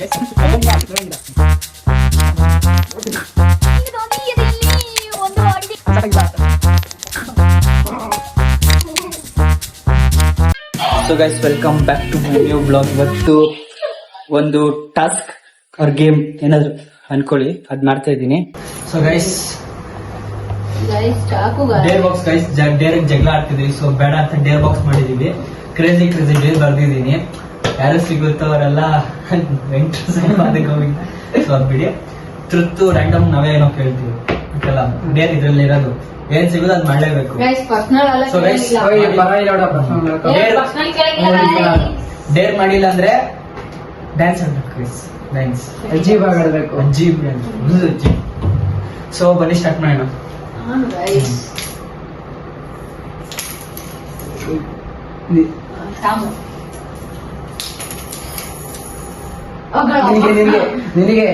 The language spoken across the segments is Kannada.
So guys welcome back to my new blog. ಇವತ್ತು ಒಂದು ಟಾಸ್ಕ್ ಅವ್ರ ಗೇಮ್ ಏನಾದ್ರು ಅನ್ಕೊಳ್ಳಿ, ಅದ್ ಮಾಡ್ತಾ ಇದ್ದೀನಿ. So guys dare box guys, dare ಜಗಳ ಆಡ್ತಿದ್ವಿ. ಸೊ ಬೇಡ ಅಂತ ಡೇರ್ ಬಾಕ್ಸ್ ಮಾಡಿದೀವಿ. ಕ್ರೇಜಿ ಡೇರ್ ಬರ್ದಿದ್ದೀನಿ. ಯಾರು ಸಿಗುತ್ತೋ ಅವರೆಲ್ಲ ಸೊ ಅದ್ ಬಿಡಿ. ಟ್ರುತ್ ರ್ಯಾಂಡಮ್ ನಾವೇ ಏನೋ ಕೇಳ್ತೀವಿ. ಡೇರ್ ಇದ್ರಲ್ಲಿ ಇರೋದು ಏನ್ ಸಿಗೋದು ಅದ್ ಮಾಡ್ಲೇಬೇಕು. ಡೇರ್ ಮಾಡಿಲ್ಲ ಅಂದ್ರೆ ಡ್ಯಾನ್ಸ್ ಆಡ್ಬೇಕು. ಡ್ಯಾನ್ಸ್ ಅಜ್ಜೀಬ್ ಆಡಬೇಕು. ಅಜ್ಜೀಬ್ ಅಜ್ಜಿ. ಸೊ ಬನ್ನಿ ಸ್ಟಾರ್ಟ್ ಮಾಡೋಣ. ನಿನಗೆ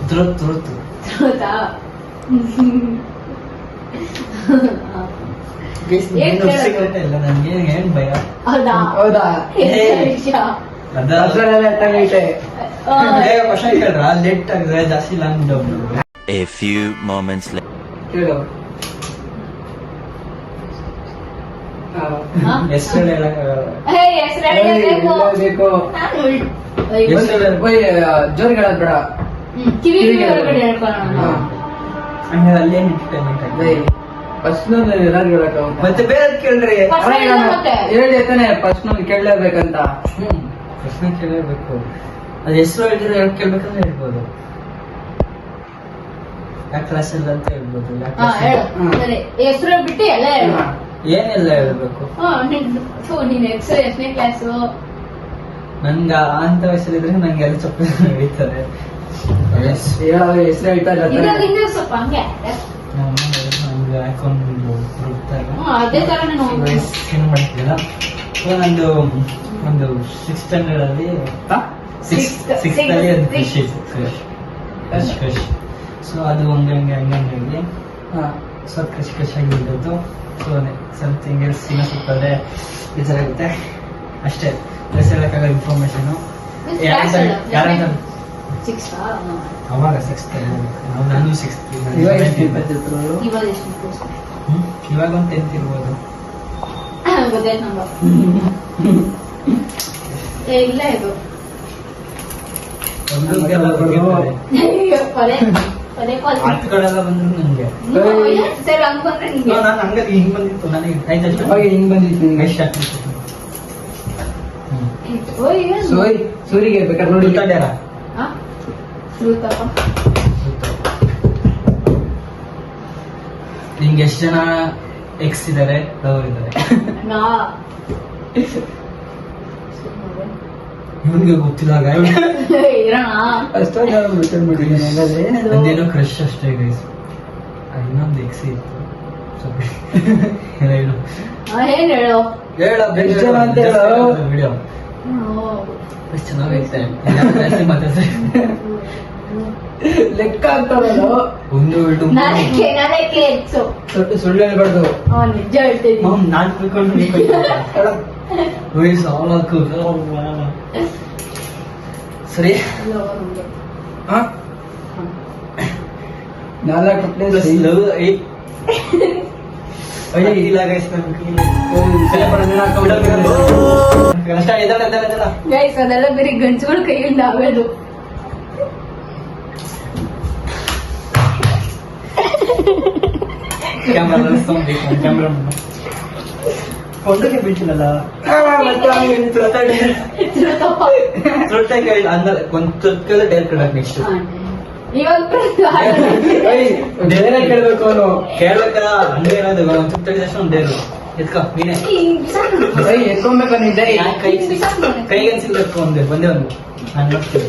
ತುರುತ್ತು ಇಲ್ಲ ನನ್ಗೆ ಏನ್ ಭಯ. ಹೌದಾ? ಕ್ವಶನ್ ಕೇಳ್ರ ಲೇಟ್ ಆಗಿದೆ ಜಾಸ್ತಿ long. A few moments later. ಕೇಳು. ಹೆಸರು ಹೇಳಕ್ಕಾಗಲ್ಲ. ಬೇಕು ಜೋರಿಗೆ ಹೇಳೋದ್ ಬೇಡ. ಹಂಗಾರೆ ಅಲ್ಲೇನ್ ಎಂಟರ್ಟೈನ್ಮೆಂಟ್ ಆಗಿದೆ. ಫಸ್ಟ್ ಎಲ್ಲಾರು ಹೇಳಕ್ಕಾಗುತ್ತೆ. ಮತ್ತೆ ಬೇರೆ ಕೇಳ್ರಿ. ಹೇಳಿ ತಾನೆ ಫಸ್ಟ್ ಕೇಳಲೇಬೇಕಂತ. ಪ್ರಶ್ನೆ ಕೇಳಬೇಕು. ಅದು ಹೆಸರು ಹೇಳಿದ್ರೆ ಕೇಳ್ಬೇಕಂದ್ರೆ ಹೇಳ್ಬೋದು. ಯಾವ ಕ್ಲಾಸ್ ಇಲ್ಲ ಅಂತ ಹೇಳ್ಬೋದು. ಹೆಸರು ಬಿಟ್ಟು ಎಲ್ಲ ಏನೆಲ್ಲ ಹೇಳ್ಬೇಕು. ಎಷ್ಟನೇ ಕ್ಲಾಸು? ನನ್ಗ ಅಂತ ವಯಸ್ಸಲ್ಲಿದ್ರೆ ನಂಗೆ ಎಲ್ಲ ಚಪ್ಪಲಿ ಹಿಡಿತಾರೆ. ಹೆಸರು ಹೇಳ್ತಾ ಇಲ್ಲ. ಸ್ವಲ್ಪ ಹಂಗೆ ನಮ್ಗೆ ಹಾಕೊಂಡು ಅದೇ ತರ ಏನು ಮಾಡ್ತಿಲ್ಲ. ನಂದು ಒಂದು 6th ಸ್ಟ್ಯಾಂಡರ್ಡ್ ಅಲ್ಲಿ ಕ್ರಶ್. ಸೊ ಅದು ಹಂಗೆ ಸೊ ಕ್ರಶ್ ಆಗಿದ್ದು. ಸೊ ಸಮಥಿಂಗ್ ಎಲ್ಸ್ ಇನ್ನೂ ಸಿಗ್ತದೆ ಬೇಜಾರಾಗುತ್ತೆ ಅಷ್ಟೇ. ಹೇಳಕ್ಕಾಗಲ್ಲ ಇನ್ಫಾರ್ಮೇಶನ್. ಅವಾಗ 6th ನಾನು 6th. ಇವಾಗ ಒಂದು 10th ಇರ್ಬೋದು. ಇಲ್ಲ ಇದು ಹತ್ಗಳೆಲ್ಲ ಬಂದ್ರು ನಂಗೆ ನಾನು ಹಂಗ ಹಿಂಗ್ ಬಂದಿತ್ತು. ನನಗೆ ಹಿಂಗ್ ಬಂದಿತ್ತು. ಸೂರಿಗೆ ಬೇಕಾದ್ರೆ ನೋಡಿ. ನಿಂಗೆ ಎಷ್ಟು ಜನ ಎಕ್ಸ್ ಇದಾರೆ, ಲವರ್ ಇದಾರೆ? ಇವನಿಗೆ ಗೊತ್ತಿಲ್ಲ. ನಂದೇನೋ ಕ್ರಶ್ ಅಷ್ಟೇ ಗೈಸ್. ಇನ್ನೊಂದು ಎಕ್ಸ್ ಇತ್ತು. ವಿಡಿಯೋ ಎಷ್ಟು ಚೆನ್ನಾಗೈತೆ. ಲೆಕ್ಕ ಆಗ್ತಾವಲ್ಲ. ಒಂದು ಸುಳ್ಳು ಹೇಳ್ಬಾರ್ದು. ನಿಜ ಹೇಳ್ತೀನಿ. ನಾನ್ ತಿಳ್ಕೊಂಡು ಸರಿ. 4 ಪ್ಲೇಸ್ ಅದೆಲ್ಲ ಬೇರೆ ಗಂಜುಗಳ ಕೈಯಿಂದ ಆಗೋದು. ಕ್ಯಾಮ್ರಾ ಕೊಂಡಕ್ಕೆ ಬಿಟ್ಟಿಲ್ಲ. ಡೇರ್ ಕೊಡಕ್ ನೆಕ್ಸ್ಟ್ ಬೇರೆ ಕೇಳ್ಬೇಕು. ಅವನು ಕೇಳ್ಬೇಕಲ್ಲ. ಹಂಗೆ ಇರೋದು ಒಂದು ಡೇರು ಎತ್ಕ ನೀನೆ ಎತ್ಕೊಬೇಕು. ನಿದ್ದೆ ಕೈಗೆ ಅನ್ಸಿಲ್ಬೇಕು. ಒಂದೇ ಒಂದು ನಾನು ನೋಡ್ತೀನಿ.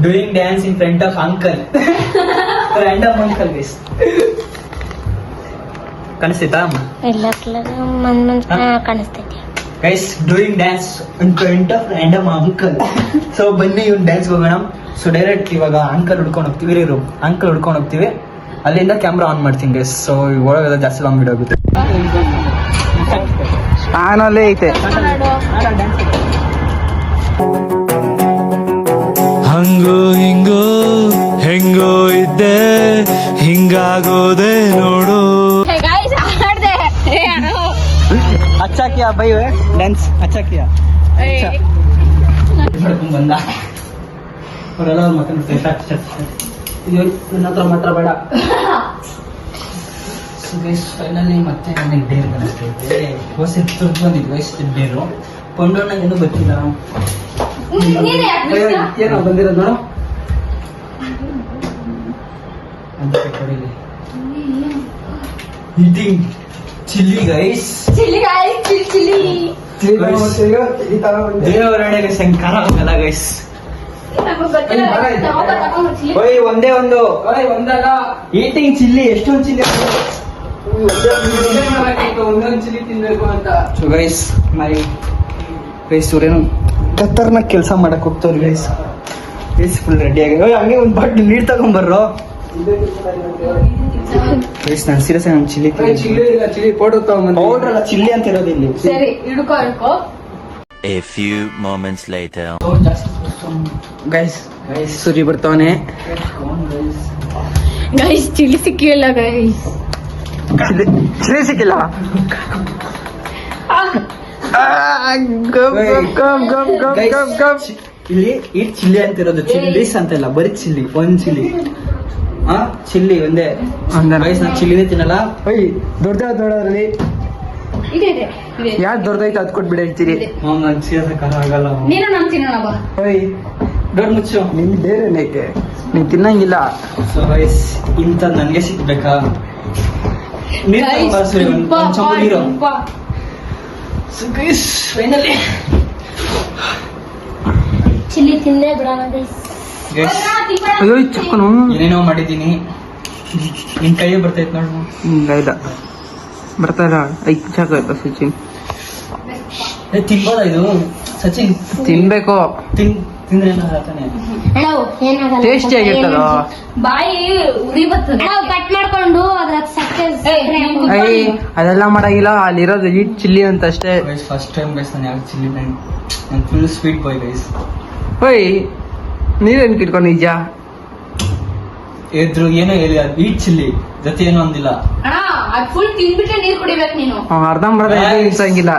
Doing dance in front of uncle. Random uncle guys. ಕಾಣಿಸ್ತಾ? ಕಾಣಿಸ್ತೈತಿ guys. Doing dance in front of random uncle. So ಬನ್ನಿ ಇವ್ನು ಡ್ಯಾನ್ಸ್ ಹೋಗೋಣ. ಸೊ ಡೈರೆಕ್ಟ್ ಇವಾಗ ಅಂಕಲ್ ಹುಡ್ಕೊಂಡು ಹೋಗ್ತೀವಿ. ಅಂಕಲ್ ಹುಡ್ಕೊಂಡು ಹೋಗ್ತೀವಿ. ಅಲ್ಲಿಂದ ಕ್ಯಾಮ್ರಾ ಆನ್ ಮಾಡ್ತೀನಿ ಗೈಸ್. ಸೊ ಒಳಗೆಲ್ಲ ಜಾಸ್ತಿ ಲಾಂಗ್ ವಿಡಿಯೋ ಆಗುತ್ತೆ. ಆನಲ್ಲೇ ಐತೆ. भाई डांस अच्छा किया अच्छा ಮಾಡ್ಕೊಂಡ್ ಬಂದ ಅವರೆಲ್ಲ ಮಾತಾಡ್ತಾರೆ ಇದು ನನ್ನ ಹತ್ರ ಮಾತ್ರ ಬೇಡ ಫೈನಲಿ ಮತ್ತೆ ನನಗೆ ಡೇರ್ ಬಂದಿದೆ ಹೊಸ ತುರ್ದು ಬಂದಿದ್ವಿ ವಯಸ್ಸು ಡೇರು ಕೊಂಡೋಣ ಏನೂ ಗೊತ್ತಿಲ್ಲ ನೀನೇ ಯಾಕೆ ಬಿಡ್ತಾ? ಏನೋ ಬಂದಿರೋದು ನೋಡು ಅಂತ ಕೊಡಿಲಿ eating chilli guys chilli guys, chilli ದೇವರಣೆಗೆ ಶಂಕರ ಹೋಗಲ್ಲ ಗೈಸ್ ನಮಗ್ ಗೊತ್ತಿಲ್ಲ ತಗೊಂಡು ಚಿಲ್ಲಿ ಓಯ್ ಒಂದೇ ಒಂದು ಒಂದಾಗ ಈಟಿಂಗ್ ಚಿಲ್ಲಿ ಎಷ್ಟೊಂದು ಚಿಲ್ಲಿ ಒಂದೊಂದು ಚಿಲಿ ತಿನ್ಬೇಕು ಅಂತ. ಸೊ ಗೈಸ್ ಇವ್ರೇನು ಕತ್ತರ್ನ ಕೆಲಸ ಮಾಡಕ್ ಹೋಗ್ತವ್ರಿ ಗೈಸ್ ಫುಲ್ ರೆಡಿ ಆಗಿ ಹಂಗೆ ಒಂದು ಬಾಟ್ಲಿ ನೀರು ತಗೊಂಬರ್ರೋ ಗೈಸ್ ನಾನು ಸೀರಿಯಸ್ ನಾನು ಚಿಲ್ಲಿ ಚಿಲ್ಲಿ ಇಲ್ಲ ಚಿಲಿ ಪೌಡರ್ ತಗೊಂಬಂದು ಪೌಡರ್ ಅಲ್ಲ ಚಿಲ್ಲಿ ಅಂತ ಇರೋದು ಇಲ್ಲಿ ಸರಿ ಹಿಡ್ಕೊ A few moments later. Guys ಸುರಿ ಬರ್ತಾವನೆ ಗೈಸ್ ಚಿಲ್ಲಿ ಸಿಕ್ಕಿಲ್ಲ ಗೈಸ್ ಚಿಲ್ಲಿ ಸಿಕ್ಕಿಲ್ಲ ಇಲ್ಲಿ ಈ ಚಿಲ್ಲಿ ಅಂತ ಇರೋದು ಚಿಲ್ಲಿಸ್ ಅಂತಲ್ಲ ಬರೀ ಚಿಲ್ಲಿ ಒಂದ್ ಚಿಲ್ಲಿ ಚಿಲ್ಲಿ ಒಂದೇ ಗೈಸ್ ನಾನು ಚಿಲ್ಲಿನೇ ತಿನ್ನಲ್ಲ ದೊಡ್ಡದ್ರಲ್ಲಿ ಇದೆ ಯಾವ್ದು ದೊಡ್ಡದೈತೆ ಅದ್ ಕೊಟ್ಬಿಡ ಹೇಳ್ತೀರಿ. ನಾನು ಸೇರ್ಸಕ್ ಆಗಲ್ಲ ನೀನು ನಮ್ ತಿನ್ನೋಣ ಬಾ ದೊಡ್ಡ ಮುಚ್ಚು ನಿನ್ ಬೇರೆನೇಕೆ ನೀನ್ ತಿನ್ನಂಗಿಲ್ಲ. ಸೊ ಗೈಸ್ ಇಂಥ ನನ್ಗೆ ಸಿಗ್ಬೇಕಾ ನೀರು ತಗೊಂಬಾ ಸರಿ ಒಂದ್ ಚಂಬು ನೀರು ಸೊ ಗೈಸ್ ಫೈನಲಿ ಚಿಲ್ಲಿ ತಿಂದೇ ಬಿಡೋಣ ಗೈಸ್ ಗೈಸ್ ಅಯ್ಯೋ ಚಕ್ಕನು ಏನೇನೋ ಮಾಡಿದ್ದೀನಿ ನಿನ್ ಕೈ ಬರ್ತೈತೆ ನೋಡು ಇಲ್ಲ ಬರ್ತಾರ ಐದು ಚಾಕ ಸಚಿನ್ ತಿನ್ಬೋದ ಇದು ಸಚಿನ್ ತಿನ್ಬೇಕು ತಿಂದ್ರೆ ಏನಾಗತ್ತಾನೆ ಟೇಸ್ಟಿ ಆಗಿರ್ತದ. ಬಾಯಿ ಉರಿ ಬರ್ತದೆ ಕಟ್ ಮಾಡ್ಕೊಂಡು ಅದ್ರ ಅಯ್ಯ ಅದೆಲ್ಲ ಮಾಡಾಗಿಲ್ಲ ಅಲ್ಲಿರೋದು ಈಟ್ ಚಿಲ್ಲಿ ಅಂತ ಅಷ್ಟೇ. ಗೈಸ್ ಫಸ್ಟ್ ಟೈಮ್ ಗೈಸ್ ನಾನು ಯಾಕೆ ಚಿಲ್ಲಿ ನಾನು ಫುಲ್ ಸ್ವೀಟ್ ಬಾಯ್ ಗೈಸ್ ಓಯ್ ನೀವೇನ್ ಕಿಟ್ಕೊಂಡು ನಿಜ ಎದ್ರು ಏನೋ ಹೇಳಿ ಅದು ಈಟ್ ಚಿಲ್ಲಿ ಜೊತೆ ಏನೋ ಅಂದಿಲ್ಲ ಅಣ್ಣ ಅದ್ ಫುಲ್ ತಿಂದ್ಬಿಟ್ಟೆ ನೀರ್ ಕುಡಿಬೇಕು ನೀನು ಅರ್ಧಂಬರ್ಧ ಇನ್ಸಂಗಿಲ್ಲ.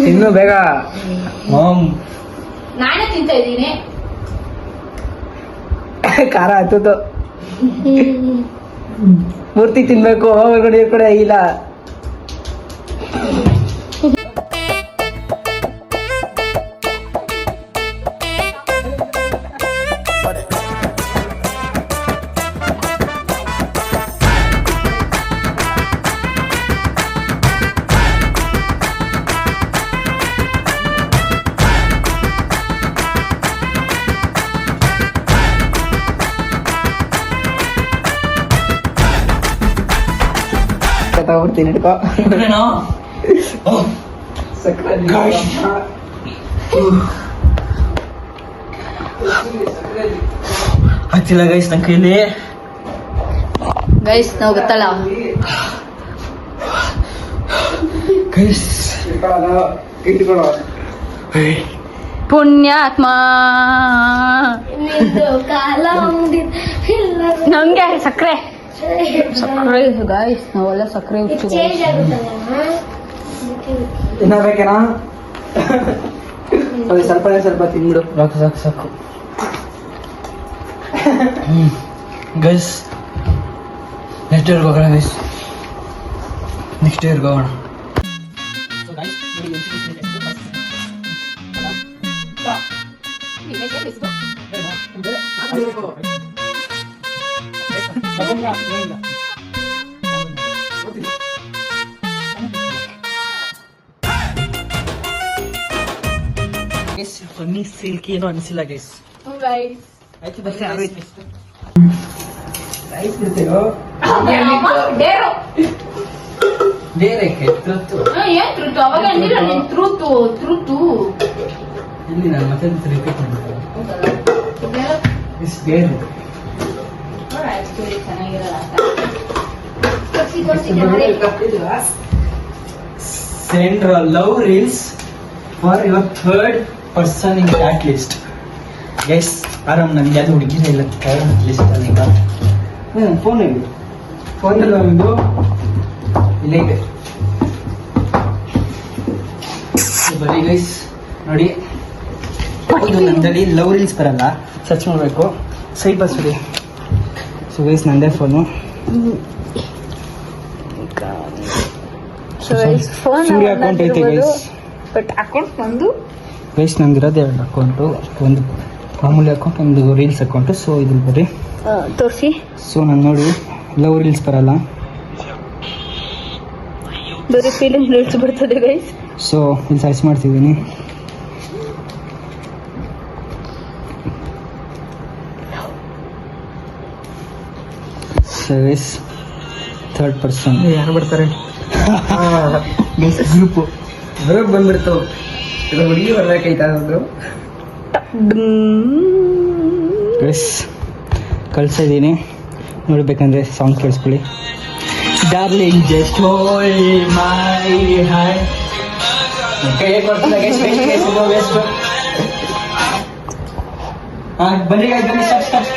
ಇನ್ನು ಬೇಗ ಮಾಮ್ ನಾನೇ ತಿಂತಾ ಇದ್ದೀನಿ ಖಾರ ಹತ್ತದು ಪೂರ್ತಿ ತಿನ್ಬೇಕು ಹೊರಗಡೆ ಕಡೆ ಆಗಿಲ್ಲ. ತಗೊಡ್ತೀನಿ ಹಿಡ್ಕೊ ಹಚ್ಚಿಲ್ಲ ಗೈಸ್ ನನ್ನ ಕೈಲಿ ಗೈಸ್ ನಾವು ಗೊತ್ತಲ್ಲ ಗೈಸ್ ಇಟ್ಕೊಳ್ಳೋ ಪುಣ್ಯಾತ್ಮ ನಂಗೆ ಸಕ್ಕರೆ ಗಾಯ್ಸ್ ನಾವೆಲ್ಲ ಸಕ್ಕರೆ ಹುಚ್ಚು ಇನ್ನ ಬೇಕೇನಾ ಸ್ವಲ್ಪನೇ ಸ್ವಲ್ಪ ತಿನ್ಬಿಡು. ಸಾಕು ಗೈಸ್ ನೆಕ್ಸ್ಟ್ ಇಯರ್ಗೆ ಹೋಗೋಣ ಗೈಸ್ ನೆಕ್ಸ್ಟ್ ಇಯರ್ಗೆ ಹೋಗೋಣ ಫನ್ನಿ ಸಿಲ್ಕಿ ಏನೋ ಅನಿಸಿಲ್ಲ ಗೈಸ್ ಆಯ್ತು ಬರ್ತೀನಿ ಬೇರೆ ಏನ್ ತೃತು ಅವಾಗ ಅಂದಿಲ್ಲ ನೀನ್ ತೃತು ಇಲ್ಲಿ ನಾನು ಮತ್ತೆ ರಿಪೀಟ್ ಮಾಡ್ತೀನಿ ಇಸ್ ಬೇರೆ send love reels for your third person in that list guys ಆರಾಮ್ ನನ್ಗೆ ಯಾರು ಹುಡುಗಿರ ಇಲ್ಲ ಥರ್ಡ್ ಲಿಸ್ಟ್ ಅಲ್ಲಿ ಈಗ ಫೋನ್ ಫೋನ್ ಎಲ್ಲ ಒಂದು ಇಲ್ಲೇ ಇದೆ. ಬರೀ ಗೈಸ್ ನೋಡಿ, ಇದು ನಂದಲ್ಲಿ ಲವ್ ರೀಲ್ಸ್ ಬರಲ್ಲ, ಸರ್ಚ್ ಮಾಡಬೇಕು. ಸೈಡ್ ಬಸ್ಬಿಡಿ. ಸೊ ಗೈಸ್ ನಂದೇ ಫೋನು. ಸೂರ್ಯ ಅಕೌಂಟ್ ಐತೆ ಗೈಸ್. ಬಟ್ ಅಕೌಂಟ್ ಬಂದು ಗೈಸ್ ನಂದಿರೋದು 2 ಅಕೌಂಟು, ಒಂದು ಮಾಮೂಲಿ ಅಕೌಂಟ್, ಒಂದು ರೀಲ್ಸ್ ಅಕೌಂಟು. ಸೊ ಇದ್ರ ಬರೀ ತೋರಿಸಿ. ಸೊ ನಾನು ನೋಡಿ ಲವ್ ರೀಲ್ಸ್ ಬರಲ್ಲ, ಬರೀ ಫೀಲಿಂಗ್ ರೀಲ್ಸ್ ಬರ್ತದೆ ಗೈಸ್. ಸೊ ಇಲ್ಲಿ ಸರ್ಚ್ ಮಾಡ್ತಿದ್ದೀನಿ. ಸರ್ವಿಸ್ ಥರ್ಡ್ ಪರ್ಸನ್ ಯಾರು ಬರ್ತಾರೆ? ಗ್ರೂಪು ಗ್ರೂಪ್ ಬಂದ್ಬಿಡ್ತು. ಇದು ಹುಡುಗಿ ಬರ್ಬೇಕಾಯ್ತಾ ಅದು? ಗೈಸ್ ಕಳ್ಸಿದ್ದೀನಿ, ನೋಡ್ಬೇಕಂದ್ರೆ ಸಾಂಗ್ ಕೇಳಿಸ್ಕೊಳ್ಳಿ. Darling just hold my hand. ಕೈಗೆ ಕೊಡ್ತಿಲ್ಲ ಗೈಸ್, ವೇಸ್ಟ್. ಬನ್ನಿ guys, ಬನ್ನಿ, ಸ್ಟಾರ್ಟ್.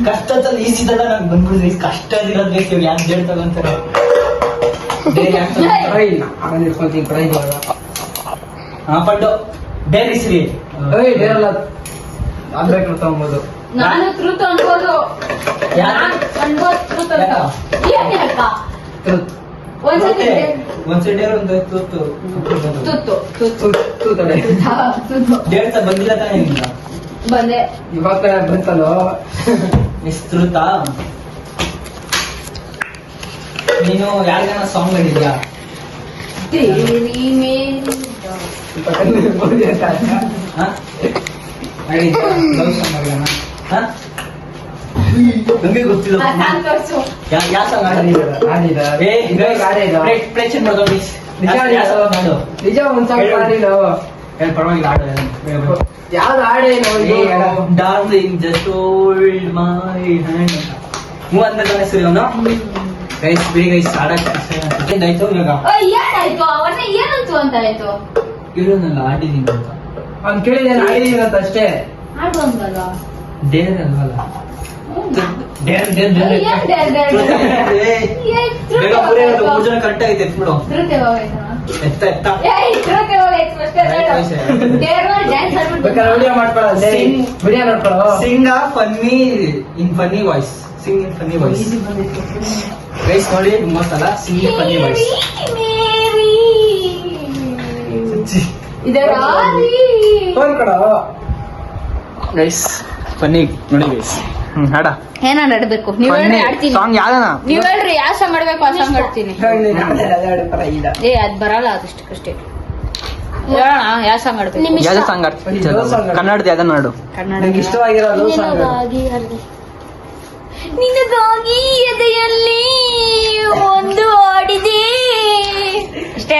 ಕಷ್ಟದಲ್ಲಿ ಈಸಿದಲ್ಲ ನಂಗೆ ಬಂದ್ಬಿಡಿದ್ರಿ. ಕಷ್ಟ ಇರೋದು ಬೇಕು, ಯಾಕೆ ಜಡ್ ತಗೊಂತಾರೆ? ಇಟ್ಕೊಂತೀನಿ ಪ್ರೈಸ್ ಇವಾಗ. ಪಡ್ಡು ಡೇರ್ ಇಸ್ರಿ. ಡೇರಲ್ಲ ಆಗ್ಬೇಕು ತಗೊಂಬೋದು. ನಾನು ಟ್ರೂತ್ ಅನ್ಬೋದು. ಯಾರು? ಅನ್ಬೋದು ಟ್ರೂತ್ ಅಂತ. ಏನಕ್ಕ? ಒಂದ್ಸತಿ ಒಂದ್ಸರಿ ಡೇರ್ ಒಂದು ತುತ್ತು ತುತ್ತು ಡೇರ್ ಬಂದಿಲ್ಲ ತಾನೇ ನಿಮ್ಗೆ? ಬಂದೆ. ಇವಾಗ ಬಂತಲ್ಲೋ ವಿಸ್ತೃತ. ನೀನು ಯಾರಿಗಾನ ಸಾಂಗ್ ಹೇಳಿದ್ಯಾ? ತೇರಿ ಮೇರಿ ಹಾ? ಹೇಳಿದ್ಯಾ? ಲವ್ ಸಾಂಗ್ ಮಾಡಿದಾನ? ಹಾ? ನಮ್ಗೆ ಗೊತ್ತಿಲ್ಲ. ನಾನ್ ತೋರ್ಸು. ಯಾವ ಸಾಂಗ್ ಆಡಿದ ಪ್ಲೇಚರ್ ಮಾಡ್ದೋ ಪ್ಲೀಸ್. ನಿಜ ಒಂದ್ ಸಾಂಗ್ ಆಡಿಲ್ಲ. ಪರವಾಗಿಲ್ಲ, ಆಡು. ಯಾವ್ದು ಆಡೇನು darling just hold my hand. ಅಂತಾನೆ ಸರಿ ಅವನು. ಗೈಸ್ ಬಿಡಿ ಗೈಸ್, ಆಡಕ್ಕೆ ಆಯ್ತು. ಇವಾಗ ಏನಾಯ್ತು? ಅವನ್ನ ಏನಂತು ಅಂತ ಆಯ್ತು? ಇರೋನಲ್ಲ ಆಡಿದೀನಿ ಅಂತ ಅವ್ನು ಕೇಳಿದೇನು ಆಡಿದೀನಿ ಅಂತ ಅಷ್ಟೇ. ಆಡು ಅಂದಲ್ಲ. ಡೇರ್ ಅಲ್ವಲ್ಲ? ಡೇರ್ ಏನ್ ಡೇರ್ ಡೇರ್? ಬೇಗ ಮೂರೇ ಇರೋದು, 3 ಜನ ಕರೆಕ್ಟ್ ಆಗಿದೆ. ಎತ್ಬಿಡು. ತಿರುತೆ ಹೋಗೈತಾ? ಎತ್ತ ತಿರುತೆ ಹೋಗೈತೆ ಅಷ್ಟೇ. ಡೇರ್ ಡ್ಯಾನ್ಸ್ ಬೇಕಾದ್ರೆ ವಿಡಿಯೋ ಮಾಡ್ಕೊಳ್ಳೋ, ವಿಡಿಯೋ ನೋಡ್ಕೊಳ್ಳೋ. ಸಿಂಗ್ ಫನ್ನಿ ಇನ್ ಫನ್ನಿ ವಾಯ್ಸ್. ಸಿಂಗ್ ಇನ್ ಫನ್ನಿ ವಾಯ್ಸ್. ಗೈಸ್ ನೋಡಿ, ಮೂವತ್ತಲ್ಲ ಸಿಂಗ್ ಇನ್ ಫನ್ನಿ ವಾಯ್ಸ್. ಇದರ ಫೋನ್ ಕೊಡೋ. ಗೈಸ್ ಫನ್ನಿ ನೋಡಿ ಗೈಸ್. ಹಾಡ ಏನ ನಡ್ಬೇಕು? ನೀವ್ ಹೇಳ್ರಿ, ಆಡ್ತೀನಿ. ಸಾಂಗ್ ಯಾವ್ದನ? ನೀವ್ ಹೇಳ್ರಿ ಯಾವ ಸಾಂಗ್ ಆಡ್ಬೇಕು, ಆ ಸಾಂಗ್ ಆಡ್ತೀನಿ. ಏ ಅದ್ ಬರಲ್ಲ, ಅದಷ್ಟಕ್ಕಷ್ಟೇ. ಹೇಳೋಣ ಯಾವ ಸಾಂಗ್ ಆಡ್ಬೇಕು? ಯಾವ್ದು ಸಾಂಗ್ ಆಡ್ತೀನಿ? ಕನ್ನಡದ ಯಾವ್ದನ್ನ ಹಾಡು. ನಂಗೆ ಇಷ್ಟವಾಗಿರೋದು ಸಾಂಗ್. ನಿನಗಾಗಿ ಎದೆಯಲ್ಲಿ ಒಂದು ಆಡಿದೆ. ಅಷ್ಟೇ.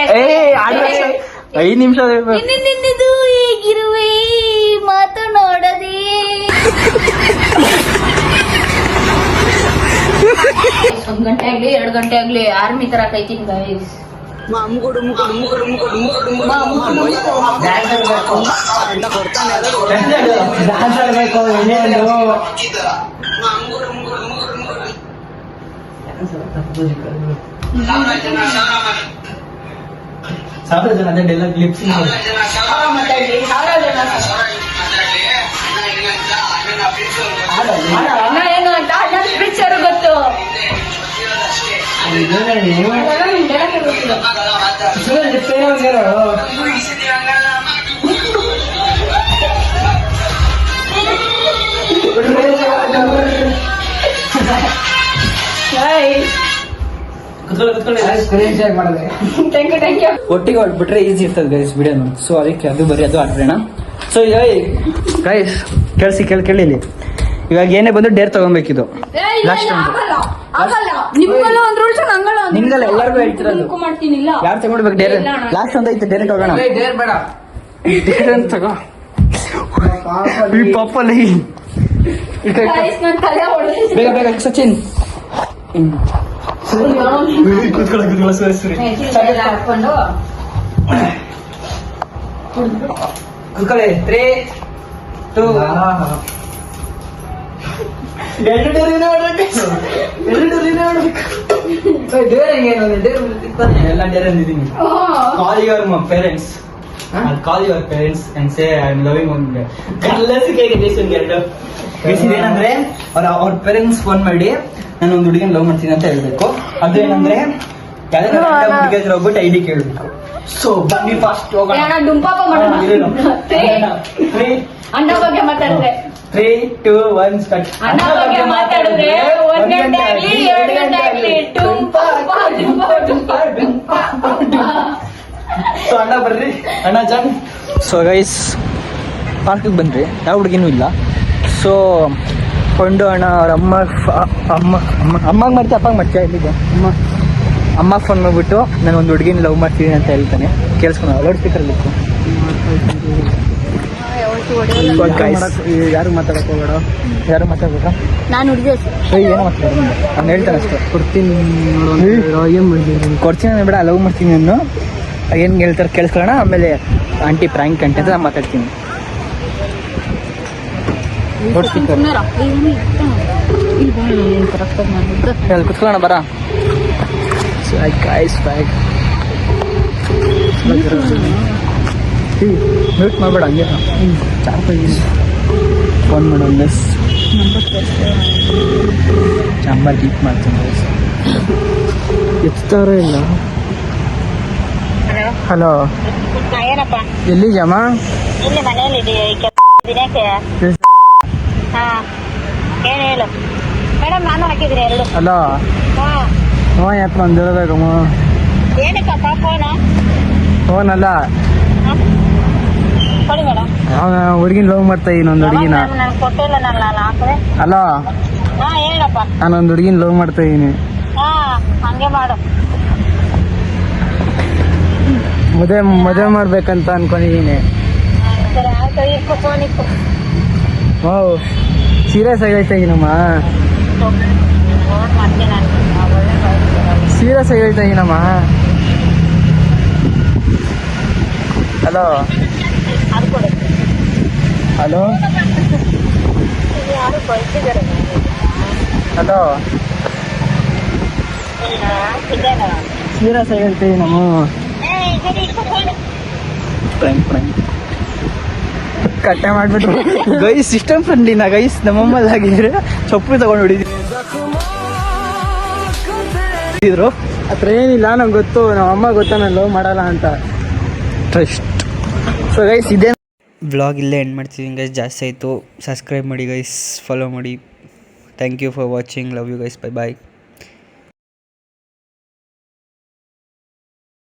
5 ನಿಮಿಷ ನಿನ್ನದು ಹೇಗಿರುವೆ ಮಾತನಾಡದೆ. ಒಂದ್ ಗಂಟೆ ಆಗ್ಲಿ 2 ಗಂಟೆ ಆಗ್ಲಿ ಆರ್ಮಿ ತರ ಕೈತೀನಿ ಗೈಸ್. ಡ್ಯಾನ್ಸ್ ಆಡ್ಬೇಕು. ಸಾವಿರ ಜನ ಅದೇ ಡೈಲಾಗ್ ಲಿಪ್ಸಿಂಗ್. ಏನು ಅಂತ ಪಿಕ್ಚರ್ ಗೊತ್ತು. ಒಟ್ಟಿಗೆ ಹೊಡ್ಬಿಟ್ರೆ ಈಸಿ ಇರ್ತದೆ ಗೈಸ್ ವಿಡಿಯೋನು. ಸೊ ಅದಕ್ಕೆ ಅದು ಬರೀ ಅದು ಆಡ್ಬೇಡ. ಸೊ ಗೈಸ್ ಕೇಳಿ ಇಲ್ಲಿ. ಇವಾಗ ಏನೇ ಬಂದು ಡೇರ್ ತಗೊಬೇಕಿದು. ಲಾಸ್ಟ್ ನಿಮ್ಗಲ್ಲ ಒಂದ್ ರೂಲ್ಸ್, ನಂಗಲ್ಲ ಒಂದ್ ನಿಮ್ಗಲ್ಲ, ಎಲ್ಲರಿಗೂ ಹೇಳ್ತಿರೋದು. ಮಾಡ್ತೀನಿ. ಇಲ್ಲ ಯಾರು ತಗೊಂಡ್ಬೇಕು ಡೇರ್? ಲಾಸ್ಟ್ ಅಂತ ಐತೆ, ಡೇರ್ ತಗೋಣ. ಡೇರ್ ಬೇಡ, ಡೇರ್ ಅಂತ ತಗೋ. ಈ ಪಾಪಲ್ಲಿ Guys, ನನ್ ತಲೆ ಹೊಡೆದಿದೆ. ಬೇಗ ಬೇಗ ಸಚಿನ್. ಕೂತ್ಕೊಳ್ಳ ಸರಿ. ಹಾಕೊಂಡು ಕೂತ್ಕೊಳ್ಳಿ. 3, 2 ಎರಡು ಡೇರಿನೇ ಮಾಡ್ಬೇಕು. ಎಲ್ಲ Deere ಅಂದಿದ್ದೀನಿ. Call your parents. I'll call your parents and say I'm loving one guy. ಏನಂದ್ರೆ ಅವ್ರ ಪೇರೆಂಟ್ಸ್ ಫೋನ್ ಮಾಡಿ ನಾನು ಒಂದು ಹುಡುಗಿನ ಲವ್ ಮಾಡ್ತೀನಿ ಅಂತ ಹೇಳ್ಬೇಕು. ಅದು ಏನಂದ್ರೆ ಹುಡುಗಿದ್ರು ಹೋಗ್ಬಿಟ್ಟು ಐಡಿ ಕೇಳ್ಬೇಕು. ಸೊ ಬನ್ನಿ ಫಾಸ್ಟ್ ಹೋಗೋಣ. ಅಣ್ಣ ಬಗ್ಗೆ ಮಾತಾಡಿದ್ರೆ 3, 2, 1 ಸ್ಟಾರ್ಟ್. ಅಣ್ಣ ಬಗ್ಗೆ ಮಾತಾಡಿದ್ರೆ 1 ಗಂಟೆ ಆಗ್ಲಿ 2 ಗಂಟೆ ಆಗ್ಲಿ ಡುಂಪ ಡುಂಪ. ಸೊ ಅಣ್ಣ ಬರ್ರಿ, ಅಣ್ಣ ಜಾನ್. ಸೊ ಗೈಸ್ ಪಾರ್ಕಿಗೆ ಬಂದ್ರಿ, ಯಾವ ಹುಡುಗಿನೂ ಇಲ್ಲ. ಸೊ ಕೊಂಡು ಅಣ್ಣ ಅವ್ರ ಅಮ್ಮಗೆ ಮಾಡ್ತೀವಿ, ಅಪ್ಪಗೆ ಮಾಡ್ತೀಯ ಇಲ್ಲಿಗೆ ಅಮ್ಮಗೆ ಫೋನ್ ಮಾಡಿಬಿಟ್ಟು ನಾನು ಒಂದು ಹುಡುಗಿನ ಲವ್ ಮಾಡ್ತೀನಿ ಅಂತ ಹೇಳ್ತಾನೆ. ಕೇಳಿಸ್ಕೊಂಡು ಲೌಡ್ ಸ್ಪೀಕರಲ್ಲಿ ಇತ್ತು. ಯಾರು ಮಾತಾಡಕ್ಕೆ ಹೋಗೋಣ, ಯಾರು ಮಾತಾಡ್ಬೇಕಾ? ನಾನು ಹುಡುಗಿ ಏನೋ ಮಾತಾಡೋದು ನಾನು ಹೇಳ್ತಾನೆ ಅಷ್ಟೇ. ಕೊಡ್ತೀನಿ ಬೇಡ, ಲವ್ ಮಾಡ್ತೀನಿ ನಾನು. ಏನು ಹೇಳ್ತಾರೆ ಕೇಳಿಸ್ಕೊಳ್ಳೋಣ. ಆಮೇಲೆ ಆಂಟಿ ಪ್ರ್ಯಾಂಕ್ ಅಂತ ನಾನು ಮಾತಾಡ್ತೀನಿ. ಕುತ್ಕೊಳ್ಳೋಣ ಬರ. ಮ್ಯೂಟ್ ಮಾಡಬೇಡ, ಹಂಗೆ ಫೋನ್ ಮಾಡೋ ನಂಬರ್ ಕೀಪ್ ಮಾಡ್ತೀನಿ. ಎತ್ತಾರ ಇಲ್ಲ. ಹಲೋ, ಏನಪ್ಪ? ಎಲ್ಲಿ ಜಮ? ಇಲ್ಲಿ ಮನೇಲಿ ದಿನಕ್ಕೆ. ಹಾ ಏನು ಹೇಳು ಮೇಡಮ್, ನಾನು ಹಾಕಿದ್ದೀನಿ 2. ಹಲೋ, ಹಾ ಹ್ಞೂ ಯಾಕೆ ಬಂದಿರೋದಾಗಮ್ಮ? ಏನಕ್ಕಪ್ಪ ಫೋನು? ಫೋನ್ ಅಲ್ಲ, ಕೊಡಿ ಮೇಡಮ್. ಹುಡುಗಿನ ಲವ್ ಮಾಡ್ತಾ ಇನ್ನೊಂದು ಹುಡುಗಿನ. ನಾನು ಕೊಟ್ಟಿಲ್ಲ, ನಾನು ಹಾಕಿದೆ. ಅಲ್ಲ, ಹಾ ಹೇಳಪ್ಪ. ನಾನೊಂದು ಹುಡುಗಿನ ಲವ್ ಮಾಡ್ತಾ ಇದ್ದೀನಿ. ಹಾ ಹಂಗೆ ಮಾಡು. ಮದುವೆ ಮಾಡ್ಬೇಕಂತ ಅನ್ಕೊಂಡಿದ್ದೀನಿ. ಸರಿ ಆಯ್ತು, ಇಕ್ಕು ಫೋನ್ ಇಕ್ಕು. ಓ ಸೀರಿಯಸ್ ಆಗಿ ಹೇಳ್ತಾ ಇದ್ದೀನಮ್ಮ, ಫೋನ್ ಮಾಡ್ತೀನಿ ನಾನು. ಸೀರಿಯಸ್ ಆಗಿ ಹೇಳ್ತಾ ಇದ್ದೀನಮ್ಮ. ಹಲೋ ಅದು ಕೊಡು. ಹಲೋ ಯಾರು ಕಳಿಸಿದ್ದಾರೆ? ಹಲೋ, ಇದ್ದೇನಾ? ಸೀರಿಯಸ್ ಆಗಿ ಹೇಳ್ತಾ ಇದ್ದೀನಮ್ಮ. ಸರಿ ಇಕ್ಕು ಫೋನ್. ಫ್ರೆಂಡ್ ಕಟ್ಟೆ ಮಾಡ್ಬಿಟ್ರು ಗೈಸ್. ಸಿಸ್ಟಮ್ ಫ್ರೆಂಡ್ಲಿನ ಗೈಸ್, ನಮ್ಮಮ್ಮಲ್ಲಿ ಆಗಿದ್ರೆ ಚಪ್ಪಲಿ ತಗೊಂಡು ಹೊಡಿದ್ರು. ಹತ್ರ ಏನಿಲ್ಲ, ನಂಗೆ ಗೊತ್ತು, ನಮ್ಮಮ್ಮ ಗೊತ್ತಾ ನಾನು ಲವ್ ಮಾಡಲ್ಲ ಅಂತ. ಟ್ರಸ್ಟ್. ಸೊ ಗೈಸ್ ಇದೇ ವ್ಲಾಗ್ ಇಲ್ಲೇ ಎಂಡ್ ಮಾಡ್ತಿದ್ದೀನಿ ಗೈಸ್. ಜಾಸ್ತಿ ಆಯಿತು. ಸಬ್ಸ್ಕ್ರೈಬ್ ಮಾಡಿ ಗೈಸ್, ಫಾಲೋ ಮಾಡಿ. Thank you for watching. Love you guys. Bye bye.